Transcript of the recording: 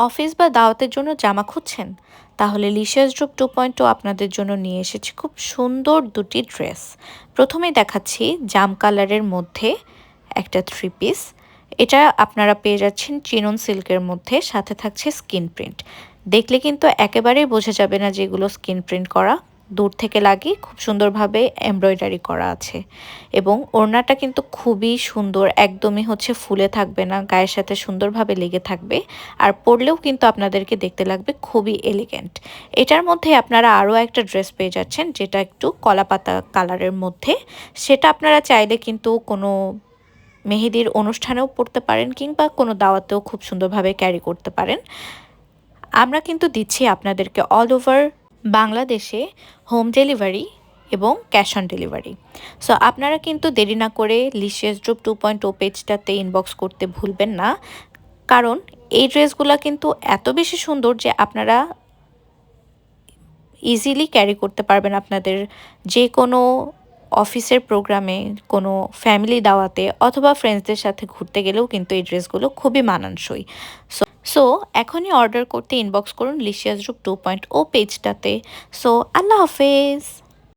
Office বা দাওয়াতের জন্য জামা খুঁজছেন? তাহলে লিশাস ড্রপ 2.0 আপনাদের জন্য নিয়ে এসেছে খুব সুন্দর দুটি ড্রেস। প্রথমেই দেখাচ্ছি জাম কালারের মধ্যে একটা থ্রি পিস। এটা আপনারা পেয়ে যাচ্ছেন চিনন সিল্কের মধ্যে, সাথে থাকছে স্কিন প্রিন্ট। দেখলে কিন্তু একেবারেই বোঝা যাবে না যে এগুলো স্কিন প্রিন্ট করা। দূর থেকে লাগে খুব সুন্দরভাবে এমব্রয়ডারি করা আছে এবং ওড়নাটা কিন্তু খুবই সুন্দর, একদমই ফুলে থাকবে না, গায়ের সাথে সুন্দরভাবে লেগে থাকবে। আর পরলেও কিন্তু আপনাদেরকে দেখতে লাগবে খুবই এলিগেন্ট। এটার মধ্যে আপনারা আরও একটা ড্রেস পেয়ে যাচ্ছেন যেটা একটু কলাপাতা কালারের মধ্যে। সেটা আপনারা চাইলে কিন্তু কোনো মেহেদির অনুষ্ঠানেও পরতে পারেন কিংবা কোনো দাওয়াতেও খুব সুন্দরভাবে ক্যারি করতে পারেন। আমরা কিন্তু দিচ্ছি আপনাদেরকে অল ওভার বাংলাদেশে হোম ডেলিভারি এবং ক্যাশ অন ডেলিভারি। সো আপনারা কিন্তু দেরি না করে লিশিয়াস ড্রপ 2.0 পেজটাতে ইনবক্স করতে ভুলবেন না, কারণ এই ড্রেসগুলো কিন্তু এত বেশি সুন্দর যে আপনারা ইজিলি ক্যারি করতে পারবেন আপনাদের যে কোনো অফিসের প্রোগ্রামে, কোনো ফ্যামিলি দাওয়াতে অথবা ফ্রেন্ডসদের সাথে ঘুরতে গেলেও কিন্তু এই ড্রেসগুলো খুবই মানানসই। সো এখনই অর্ডার করতে ইনবক্স করুন লিশিয়াস গ্রুপ 2.0 পেজটাতে। সো আল্লাহ হাফেজ।